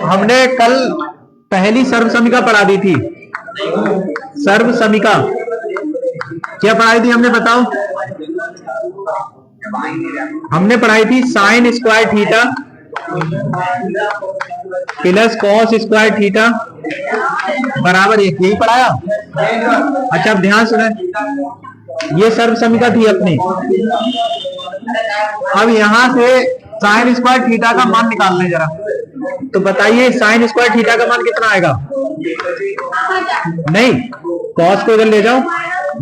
हमने कल पहली सर्व समीका पढ़ा दी थी। सर्व समीका क्या पढ़ाई थी हमने, बताओ। हमने पढ़ाई थी sign square theta plus cos square theta बराबर एक, यही पढ़ाया। अच्छा अब ध्यान सुने, ये सर्व समीका थी अपनी। अब यहां से साइन स्क्वायर थीटा का मान निकालना है जरा, तो बताइए साइन स्क्वायर थीटा का मान कितना आएगा। नहीं, कॉस को इधर ले जाओ,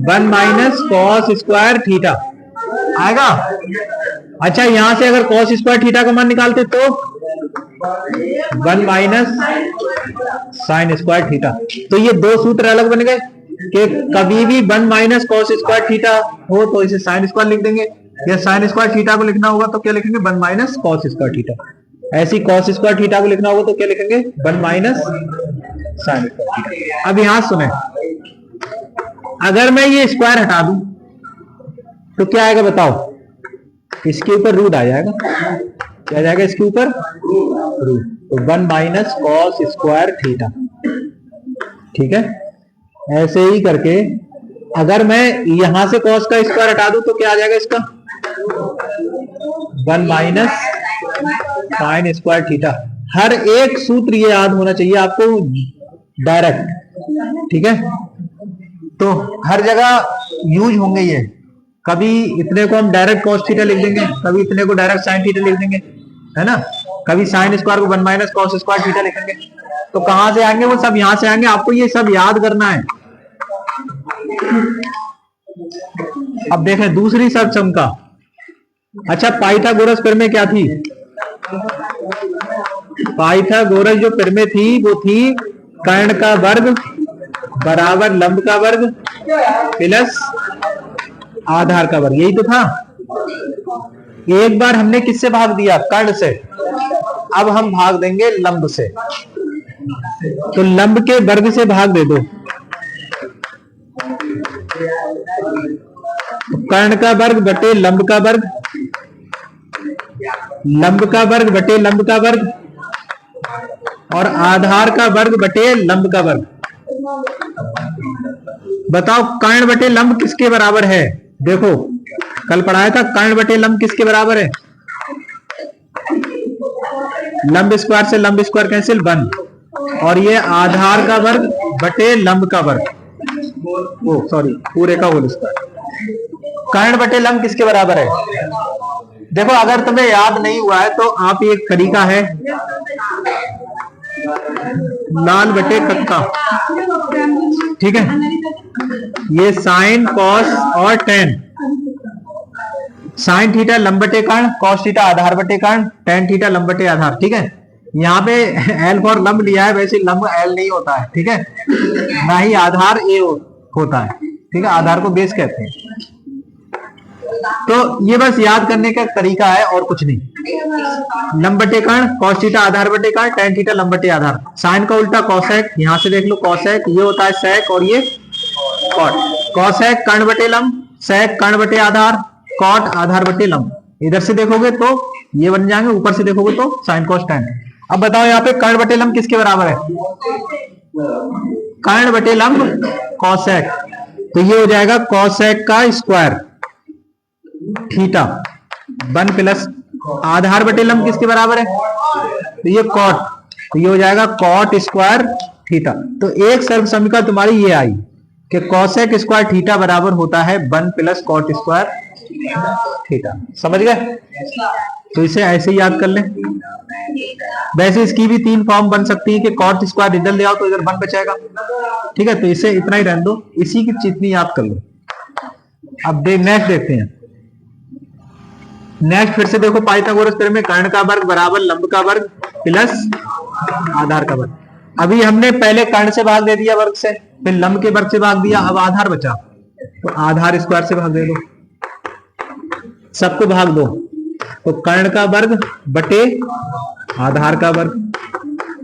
1 माइनस कॉस स्क्वायर थीटा आएगा। अच्छा यहां से अगर कॉस स्क्वायर थीटा का मान निकालते तो 1 माइनस साइन स्क्वायर थीटा। तो ये दो सूत्र अलग बन गए कि कभी भी 1 माइनस कॉस स्क्वायर थीटा हो तो इसे साइन स्क्वायर लिख देंगे, या साइन स्क्वायर थीटा को लिखना होगा तो क्या लिखेंगे 1 माइनस कॉस स्क्वायर थीटा। ऐसी कॉस स्क्वायर थीटा को लिखना होगा तो क्या लिखेंगे 1 माइनस साइन स्क्वायर थीटा। अब यहां सुने, अगर मैं ये स्क्वायर हटा दूं तो क्या आएगा बताओ, इसके ऊपर रूट आ जाएगा। क्या जाएगा इसके ऊपर रूट, तो 1 माइनस कॉस स्क्वायर थीटा। ठीक है, ऐसे ही करके अगर मैं यहां से कॉस का स्क्वायर हटा दूं तो क्या आ जाएगा इसका 1 माइनस साइन स्क्वायर थीटा। हर एक सूत्र ये याद होना चाहिए आपको डायरेक्ट। ठीक है, तो हर जगह यूज होंगे ये। कभी इतने को हम डायरेक्ट कॉस थीटा लिख देंगे, कभी इतने को डायरेक्ट साइन थीटा लिख देंगे, है ना। कभी साइन स्क्वायर को 1 माइनस कॉस स्क्वायर थीटा लिखेंगे। तो कहां से आएंगे वो सब यहां से आएंगे, आपको ये सब याद करना है। अब देखें दूसरी सर्व समीका। अच्छा पाइथागोरस प्रमेय क्या थी, पाइथागोरस जो प्रमेय थी वो थी कर्ण का वर्ग बराबर लंब का वर्ग प्लस आधार का वर्ग, यही तो था। एक बार हमने किससे भाग दिया, कर्ण से, अब हम भाग देंगे लंब से। तो लंब के वर्ग से भाग दे दो, तो कर्ण का वर्ग बटे लंब का वर्ग, लंब का वर्ग बटे लंब का वर्ग, और आधार का वर्ग बटे लंब का वर्ग। बताओ कर्ण बटे लंब किसके बराबर है। देखो कल पढ़ाया था कर्ण बटे लंब किसके बराबर है, लंब स्क्वायर से लंब स्क्वायर कैंसिल 1, और ये आधार का वर्ग बटे लंब का वर्ग, ओ सॉरी पूरे का होल स्क्वायर। कर्ण बटे लंब किसके बराबर है। देखो अगर तुम्हें याद नहीं हुआ है तो आप एक तरीका है लाल बटे कक्का। ठीक है, ये साइन कॉस और टेन, साइन थीटा लंब बटे कर्ण, कॉस थीटा आधार बटे कर्ण, टेन थीटा लंब बटे आधार। ठीक है, यहाँ पे एल फॉर लंब लिया है, वैसे लंब एल नहीं होता है। ठीक है, ना ही आधार ए होता है। ठीक है, आधार को बेस कहते हैं। तो ये बस याद करने का तरीका है और कुछ नहीं। लंब बटे कर्ण, कॉस थीटा आधार बटे कर्ण, टेन थीटा लंब बटे आधार। साइन का उल्टा कॉसेक, यहां से देख लो कॉसेक, ये होता है सेक और ये कॉट। कॉसेक कर्ण बटे लंब, सेक कर्ण बटे आधार, कॉट आधार बटे लंब। इधर से देखोगे तो ये बन जाएंगे, ऊपर से देखोगे तो साइन कॉस टेन। अब बताओ यहाँ पे कर्ण बटे लंब किसके बराबर है, कर्ण बटे लंब कॉसेक, तो ये हो जाएगा कॉसेक का स्क्वायर थीटा 1 प्लस आधार बटे लंब किसके बराबर है, तो ये कॉट, तो ये हो जाएगा कॉट स्क्वायर थीटा। तो एक सर्व समीका तुम्हारी ये आई कि कॉसेक स्क्वायर थीटा बराबर होता है 1 प्लस कॉट स्क्वायर थीटा। समझ गए, तो इसे ऐसे ही याद कर ले। वैसे इसकी भी 3 फॉर्म बन सकती है कि कॉट स्क्वायर इधर ले आओ तो इधर 1 बचेगा। ठीक है, तो इसे इतना ही रहने दो, इसी की जितनी याद कर लो। अब नेक्स्ट देखते हैं। नेक्स्ट फिर से देखो पाइथागोरस प्रमेय, कर्ण का वर्ग बराबर लंब का वर्ग प्लस आधार का वर्ग। अभी हमने पहले कर्ण से भाग दे दिया वर्ग से, फिर लंब के वर्ग से भाग दिया, अब आधार बचा, तो आधार स्क्वायर से भाग दे दो, सबको भाग दो। तो कर्ण का वर्ग बटे आधार का वर्ग,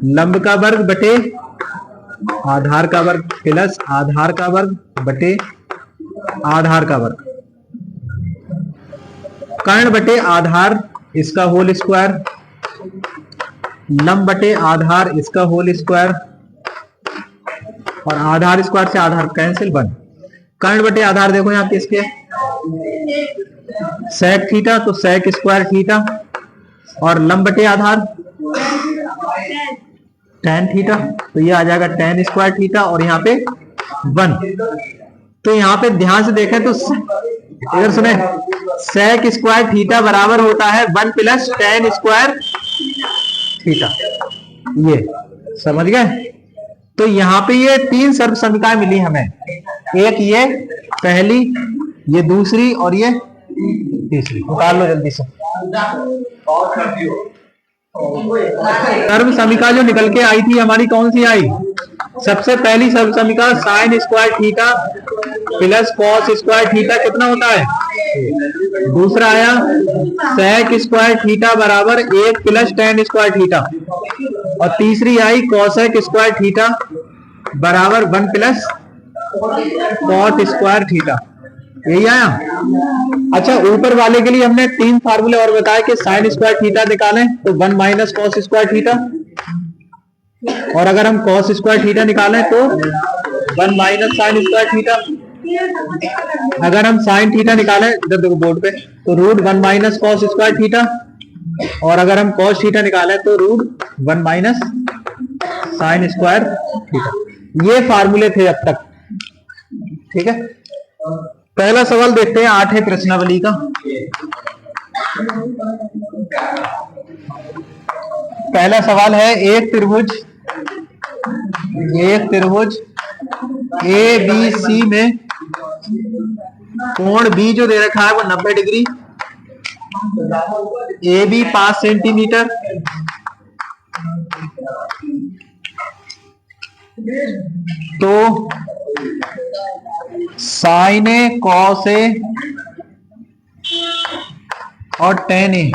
लंब का वर्ग बटे आधार का वर्ग प्लस आधार का वर्ग बटे आधार का वर्ग, कर्ण बटे आधार इसका होल स्क्वायर लंब बटे आधार इसका होल स्क्वायर, और आधार स्क्वायर से आधार कैंसिल, 1। कर्ण बटे आधार देखो यहाँ पे इसके सेक थीटा, तो सेक स्क्वायर थीटा, और लंब बटे आधार tan थीटा, तो ये आ जाएगा tan स्क्वायर थीटा, और यहाँ पे 1। तो यहाँ पे ध्यान से देखें तो इधर सुने, सेक स्क्वायर थीटा बराबर होता है 1 प्लस tan स्क्वायर थीटा, ये समझ गए। तो यहाँ पे ये 3 सर्व समीकरण मिली हमें, एक ये पहली, ये दूसरी, और ये तीसरी। निकाल लो जल्दी से। सर्व समीकरण जो निकल के आई थी हमारी कौन सी आई? सबसे पहली सर्व समीकरण sign square theta plus cos square theta कितना होता है? दूसरा आया सेक स्क्वायर थीटा बराबर 1 प्लस tan स्क्वायर थीटा, और तीसरी आई कॉसेक स्क्वायर थीटा बराबर 1 प्लस कॉट स्क्वायर थीटा। यही आया। अच्छा, ऊपर वाले के लिए हमने 3 फार्मूले और बताए कि साइन स्क्वायर थीटा निकालें तो 1 माइनस कॉस स्क्वायर थीटा, और अगर हम कॉस स्क्वायर थीटा निकालें तो 1 माइनस साइन स्क्वायर थीटा। अगर हम साइन थीटा निकालें इधर देखो बोर्ड पे, तो root 1 minus cos square theta, और अगर हम कॉस थीटा निकालें तो root 1 minus sine square theta. ये फार्मूले थे अब तक, ठीक है। पहला सवाल देखते हैं 8वें प्रश्नावली का। पहला सवाल है एक त्रिभुज ए बी सी में कोण बी जो दे रखा है वो 90 डिग्री, ए बी 5 सेंटीमीटर, तो साइन ए कॉस ए और टेन ए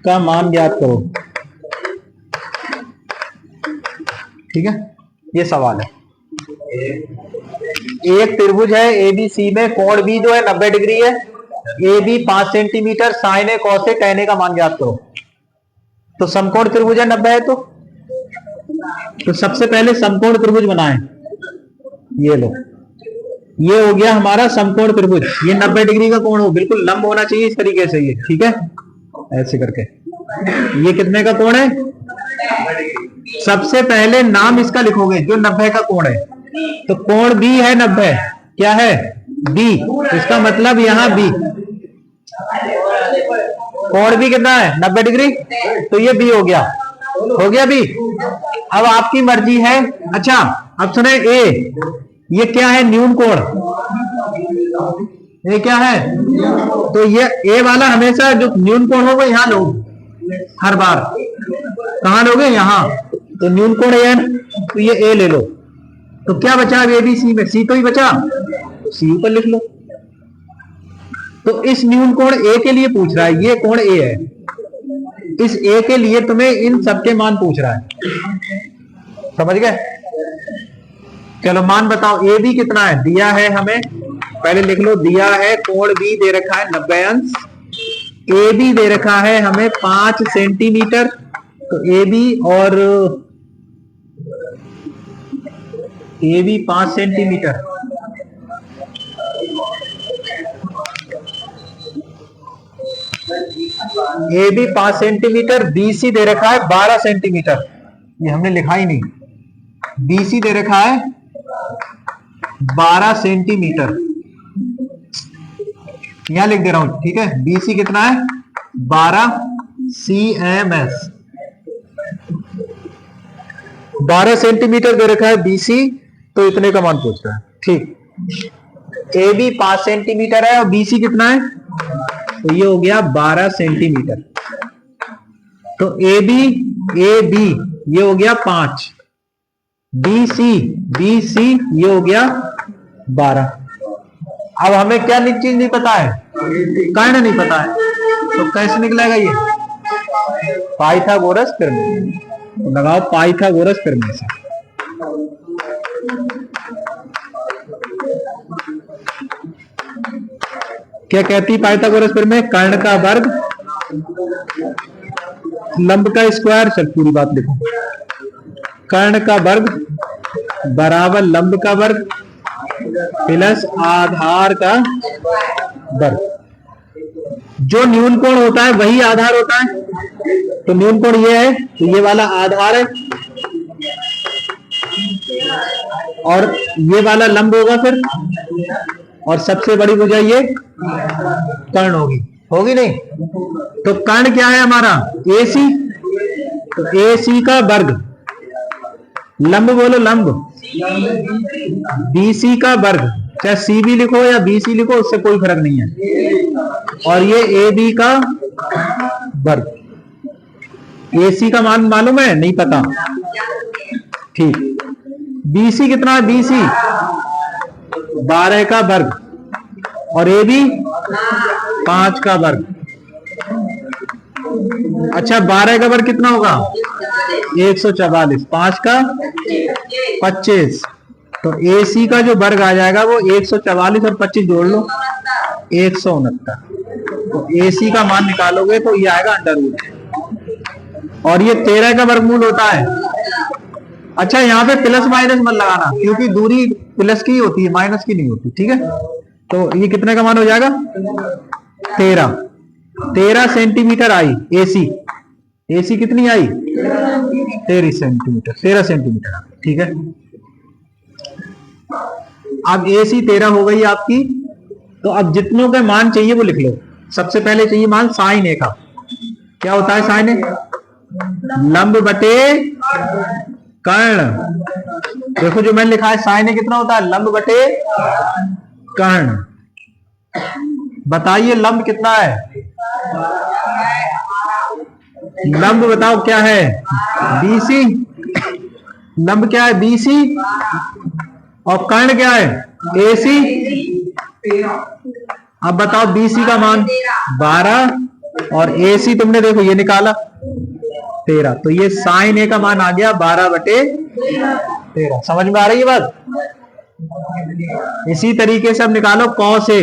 का मान ज्ञात करो। ठीक है, ये सवाल है। एक त्रिभुज है ए बी सी में कोण बी जो है 90 डिग्री है, A B 5 centimetre, sine A cos A tan A का मान ज्ञात करो। तो समकोण त्रिभुज है 90 है, तो सबसे पहले समकोण त्रिभुज बनाएं। ये लो, ये हो गया हमारा समकोण त्रिभुज। ये 90 डिग्री का कोण हो, बिल्कुल लंब होना चाहिए इस तरीके से ये, ठीक है, ऐसे करके। ये कितने का कोण है? सबसे पहले नाम इसका लिखोगे जो 90 का कोण है, तो कोण बी है 90, क्या है? बी, तो इसका मतलब यहां बी, कोण बी कितना है? 90 डिग्री, तो ये बी हो गया बी। अब आपकी मर्जी है। अच्छा, अब सुने ए, ये क्या है? न्यून कोण। ये क्या है? तो ये ए वाला हमेशा जो न्यून कोण होगा यहां लो, हर बार कहां लोगे? यहां। तो न्यून कोण ए, तो ये ए ले लो। तो क्या बचा ए बी सी में? सी तो ही बचा, तो सी ऊपर लिख लो। तो इस न्यून कोण ए के लिए पूछ रहा है, ये कोण ए है, इस ए के लिए तुम्हें इन सबके मान पूछ रहा है, समझ गए? चलो मान बताओ, ए बी कितना है? दिया है हमें, पहले लिख लो, दिया है कोण बी दे रखा है 90 अंश, ए बी दे रखा है हमें 5 सेंटीमीटर, तो ए बी और A B 5 centimetre, A B 5 centimetre, B C दे रखा है 12 सेंटीमीटर, ये हमने लिखा ही नहीं, बी सी दे रखा है 12 सेंटीमीटर, यहां लिख दे रहा हूं, ठीक है। बी सी कितना है? 12 CMS, 12 सेंटीमीटर दे रखा है बी सी, तो इतने का मान पूछ रहा है, ठीक। ए बी 5 सेंटीमीटर है और बी सी कितना है? तो ये हो गया 12 सेंटीमीटर। तो ए बी ये हो गया 5, बी सी ये हो गया 12। अब हमें क्या चीज नहीं पता है? कर्ण नहीं पता है, तो कैसे निकलेगा ये? पाइथागोरस प्रमेय, तो लगाओ पाइथागोरस प्रमेय से। क्या कहती पाइथागोरस प्रमेय? कर्ण का वर्ग लंब का स्क्वायर, चल पूरी बात लिखो, कर्ण का वर्ग बराबर लंब का वर्ग प्लस आधार का वर्ग। जो न्यून कोण होता है वही आधार होता है, तो न्यून कोण ये है, तो ये वाला आधार है और ये वाला लंब होगा फिर, और सबसे बड़ी भुजा ये कर्ण होगी, होगी नहीं? तो कर्ण क्या है हमारा? AC, तो AC का वर्ग, लंब बोलो लंब, BC का वर्ग, चाहे CB लिखो या BC लिखो उससे कोई फर्क नहीं है, और ये AB का वर्ग। AC का मान मालूम है? नहीं पता, ठीक। BC कितना है? BC 12 का वर्ग और AB 5 का वर्ग। अच्छा 12 का वर्ग कितना होगा? 144, 5 का 25, तो AC का जो वर्ग आ जाएगा वो 144 और 25 जोड़ लो 169, तो AC का मान निकालोगे तो ये आएगा √, और ये 13 का वर्गमूल होता है। अच्छा यहाँ पे प्लस माइनस मत लगाना क्योंकि दूरी प्लस की होती है, माइनस की नहीं होती, ठीक है? तो ये कितने का मान हो जाएगा? 13 सेंटीमीटर आई AC कितनी आई? 13 सेंटीमीटर, ठीक है। अब AC 13 हो गई आपकी, तो अब जितनों के मान चाहिए वो लिख लो। सबसे पहले चाहिए मान साइन A का, क्या होता है साइन A? लंब बटे कर्ण। देखो जो मैंने लिखा है साइन A कितना होता है? लंब बटे कर्ण। बताइए लंब कितना है? लंब बताओ क्या है? BC। लंब क्या है? BC, और कर्ण क्या है? AC। अब बताओ BC का मान 12 और AC तुमने देखो ये निकाला 13, तो ये साइन A का मान आ गया 12/13। समझ में आ रही है बात? इसी तरीके से अब निकालो कॉस A।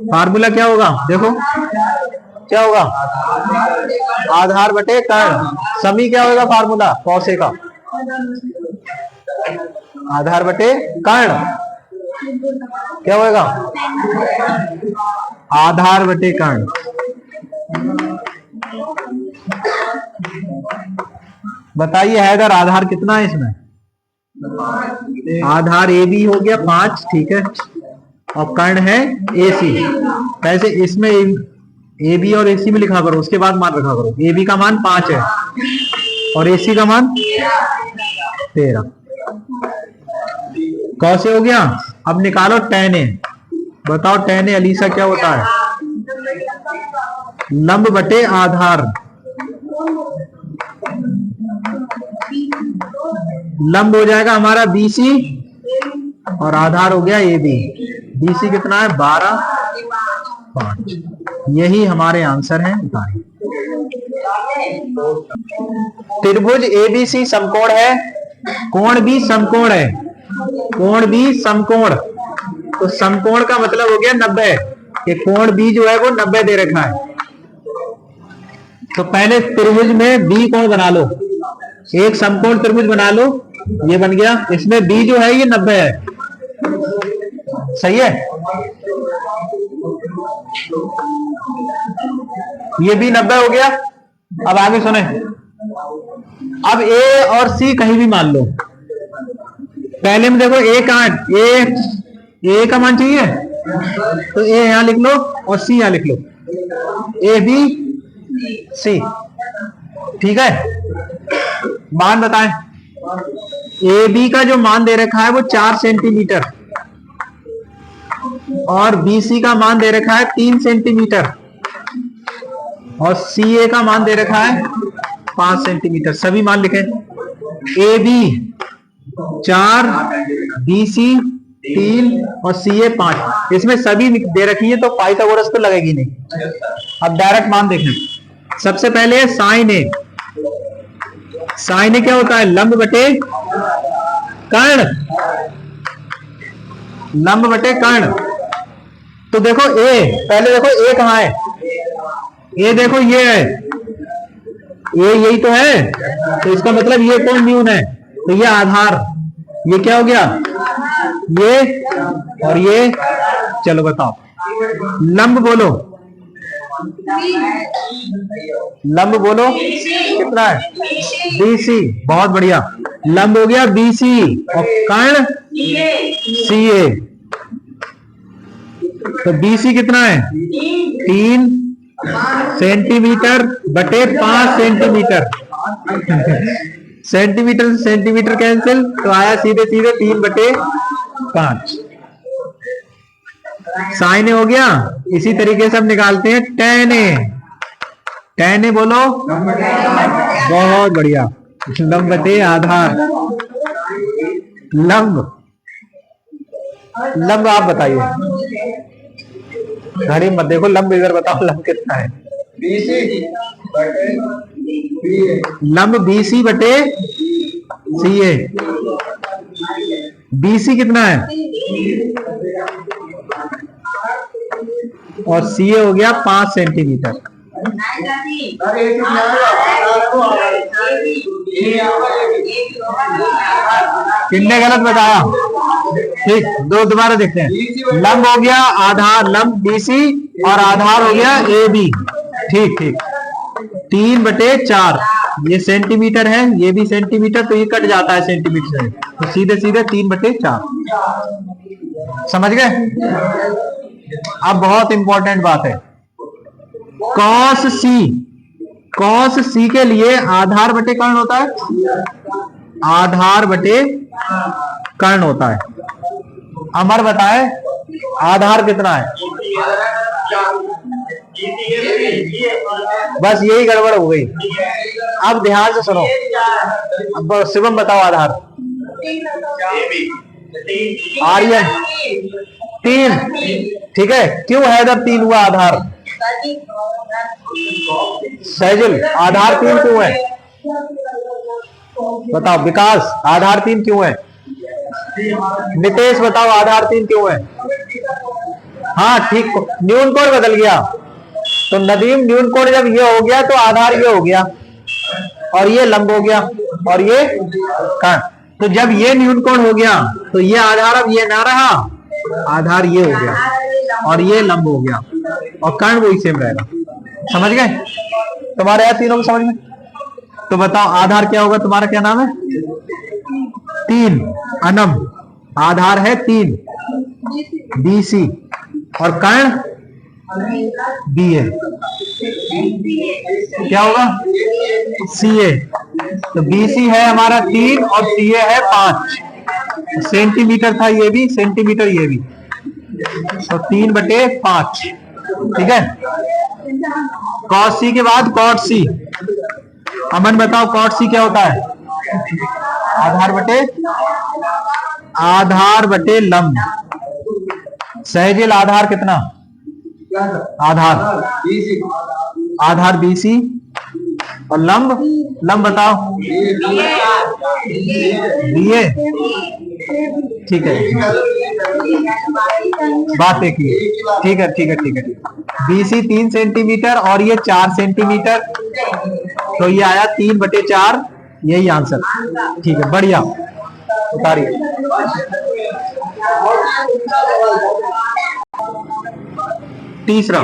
फार्मूला क्या होगा? देखो क्या होगा? आधार बटे कर्ण। समी क्या होगा फार्मूला कॉस A का? आधार बटे कर्ण। क्या होगा? आधार बटे कर्ण। बताइए हैदर आधार कितना है इसमें? आधार AB हो गया 5, ठीक है, और कर्ण है AC। कैसे? इसमें AB और AC में लिखा करो, उसके बाद मान रखा करो। AB का मान 5 है और AC का मान 13। कैसे हो गया? अब निकालो tan A। बताओ tan A अलीसा क्या होता है? लंब बटे आधार। लंब हो जाएगा हमारा BC और आधार हो गया AB। BC कितना है? 12/5। यही हमारे आंसर हैं। त्रिभुज ABC समकोण है, कोण भी समकोण है, कोण भी समकोण। तो समकोण का मतलब हो गया 90, कि कोण B जो है वो 90 दे रखा है। तो पहले त्रिभुज में B कोण बना लो, एक समकोण त्रिभुज बना लो, ये बन गया। इसमें B जो है ये 90 है, सही है? ये भी 90 हो गया। अब आगे सुने, अब A और C कहीं भी मान लो। पहले में देखो A कहां है? A का मान चाहिए तो A यहां लिख लो और C यहां लिख लो, AB C, ठीक है। मान बताएं। AB का जो मान दे रखा है वो 4 सेंटीमीटर और BC का मान दे रखा है 3 सेंटीमीटर और CA का मान दे रखा है 5 सेंटीमीटर। सभी मान लिखें। AB 4, BC 3 और CA 5। इसमें सभी दे रखी है तो पाइथागोरस तो लगेगी नहीं। अब डायरेक्ट मान देखें। सबसे पहले साइन A। साइन A क्या होता है? लंब बटे कर्ण। लंब बटे कर्ण। तो देखो A, पहले देखो A कहां है? A देखो ये है, ए यही तो है, तो इसका मतलब ये कौन न्यून है, तो ये आधार, ये क्या हो गया, ये और ये। चलो बताओ लंब बोलो, लंब बोलो कितना है, BC। बहुत बढ़िया, लंब हो गया BC और कर्ण CA। तो BC कितना है, 3 सेंटीमीटर बटे 5 सेंटीमीटर। सेंटीमीटर से सेंटीमीटर कैंसिल, तो आया सीधे सीधे 3 बटे 5। साइन हो गया। इसी तरीके से हम निकालते हैं tan A। tan A बोलो, बहुत बढ़िया। लंब बटे आधार, लंब, लंब आप बताइए, घड़ी मत देखो, लंब इधर बताओ, लंब कितना है, लंब BC बटे CA। BC कितना है और CA हो गया 5 सेंटीमीटर। कितने गलत बताया, ठीक, दो दोबारा देखते हैं। लंब हो गया आधार, लंब BC और आधार हो गया AB। ठीक ठीक, 3 बटे 4, ये सेंटीमीटर है, ये भी सेंटीमीटर, तो ये कट जाता है सेंटीमीटर से, तो सीधे सीधे 3 बटे 4। समझ गए। अब बहुत इंपॉर्टेंट बात है, cos C, cos C के लिए आधार बटे कर्ण होता है, आधार बटे कर्ण होता है। अमर बताए आधार कितना है, बस यही गड़बड़ हो गई। अब ध्यान से सुनो, अब शिवम बताओ आधार। आर्यन 3, ठीक है, क्यों हैदर 3 हुआ आधार, सैजुल आधार 3 क्यों है, बताओ। विकास आधार 3 क्यों है, नितेश बताओ आधार 3 क्यों है। हाँ ठीक, न्यून कोण बदल गया, तो नदीम न्यून कोण जब ये हो गया तो आधार ये हो गया और ये लंब हो गया और ये कर्ण। तो जब ये न्यून कोण हो गया तो ये आधार अब ये ना रहा, आधार ये हो गया और ये लंब हो गया और कर्ण वही सेम रहेगा। समझ गए तुम्हारे यहाँ तीनों को समझ में। तो बताओ आधार क्या होगा, तुम्हारा क्या नाम है, 3 अनम, आधार है 3 BC और कर्ण BA, क्या होगा CA। तो BC है हमारा 3 और CA है 5, सेंटीमीटर था ये भी, सेंटीमीटर ये भी, तो 3 बटे 5। ठीक है। cos C के बाद cot C। अमन बताओ cot C क्या होता है, आधार बटे लंब। सहजिल आधार कितना, आधार BC और लंब बताओ BA। ठीक है, बात एक ही, ठीक है ठीक है ठीक है। BC 3 सेंटीमीटर और ये 4 सेंटीमीटर, तो ये आया 3 बटे 4, यही आंसर। ठीक है, बढ़िया, उतारिए। तीसरा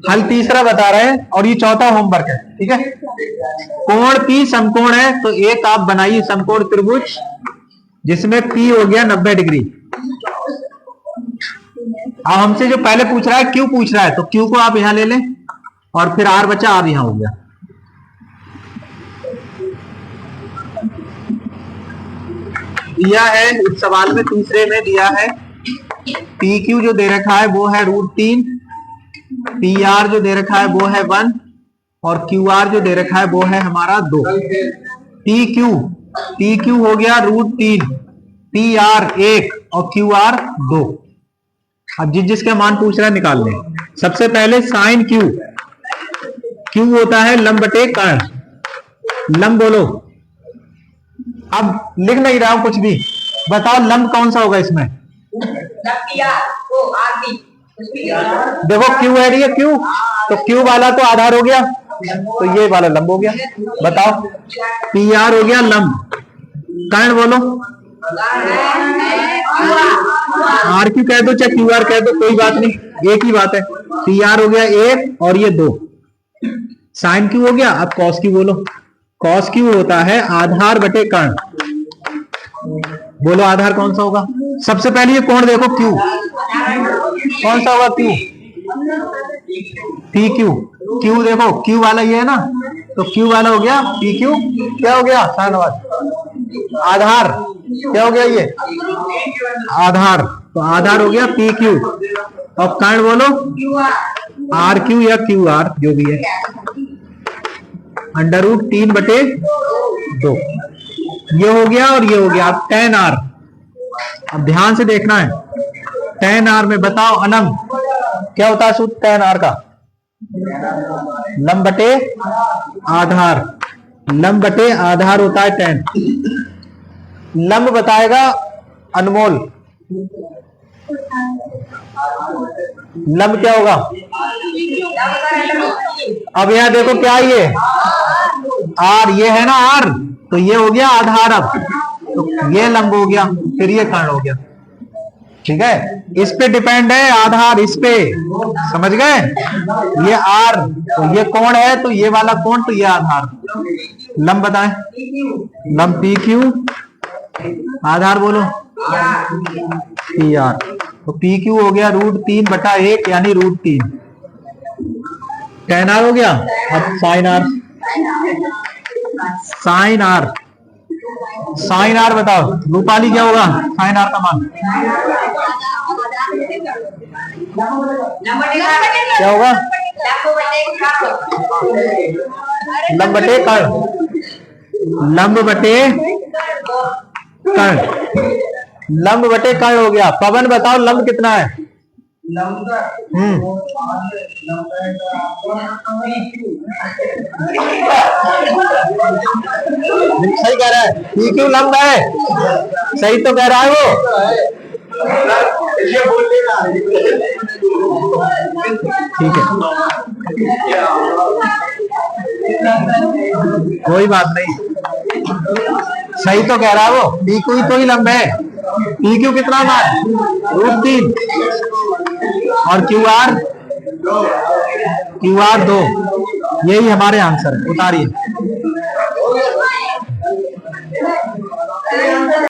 हल, तीसरा बता रहे हैं और ये चौथा होमवर्क है। ठीक है, कोण P समकोण है, तो एक आप बनाइए समकोण त्रिभुज जिसमें P हो गया 90 डिग्री। अब हमसे जो पहले पूछ रहा है Q पूछ रहा है, तो Q को आप यहां ले लें और फिर R बचा, R यहां हो गया। दिया है इस सवाल में, तीसरे में दिया है PQ जो दे रखा है वो है √3, PR जो दे रखा है वो है 1 और QR जो दे रखा है वो है हमारा 2। PQ हो गया √3, PR 1 और QR 2। अब जिसका मान पूछ रहा है निकाल लें। सबसे पहले साइन Q होता है लंब बटे कर्ण। लंब बोलो, अब लिख नहीं रहा हूं कुछ भी, बताओ लंब कौन सा होगा इसमें। देखो Q है, Q तो Q वाला तो आधार हो गया, तो ये वाला लंब हो गया। बताओ पी आर हो गया लंब, कर्ण बोलो। आर क्यू कह दो चाहे क्यू आर कह दो, कोई बात नहीं, एक ही बात है। पी आर हो गया एक और ये दो, साइन क्यू हो गया। अब कॉस क्यू बोलो। कॉस क्यू होता है आधार बटे कर्ण। बोलो आधार कौन सा होगा? सबसे पहले ये कोण देखो क्यू, कौन सा होगा? Q, P Q. क्यू देखो क्यू वाला ये है ना, तो क्यू वाला हो गया पी क्यू। क्या हो गया? साइनवाद। आधार क्या हो गया? ये आधार, तो आधार हो गया पी क्यू। अब कर्ण बोलो आर क्यू या क्यू आर जो भी है, अंडर रूट 3/2 ये हो गया और ये हो गया। अब tan r, अब ध्यान से देखना है। tan r में बताओ अनंत क्या होता है? सूत्र tan r का लंब बटे आधार, लंब बटे आधार होता है tan। लंब बताएगा अनमोल, लंब क्या होगा? अब यहां देखो क्या ये आर, ये है ना आर, तो ये हो गया आधार। अब तो ये लंब हो गया, फिर ये कर्ण हो गया। ठीक है, इस पे डिपेंड है आधार, इस पे, समझ गए? ये आर तो ये कोण है, तो ये वाला कोण तो ये आधार। लंब बताएं, लंब पी क्यू, आधार बोलो पी आर। तो पी क्यू हो गया √3/1 यानी √3। tan r हो गया। अब sine R, sine R, sine R बताओ रूपाली क्या होगा? साइन आर का मान क्या होगा? लंब बटे कर्ण, लंब बटे कर्ण, लंब बटे कर्ण हो गया। पवन बताओ लंब कितना है? सही कह रहा है, पी क्यू लंब है, सही तो कह रहा है वो। ठीक है, कोई बात नहीं, सही तो कह रहा है वो। पी क्यू तो ही लंब है। पी क्यू कितना मान? √3 और क्यू आर 2। यही हमारे आंसर है, उतारिए।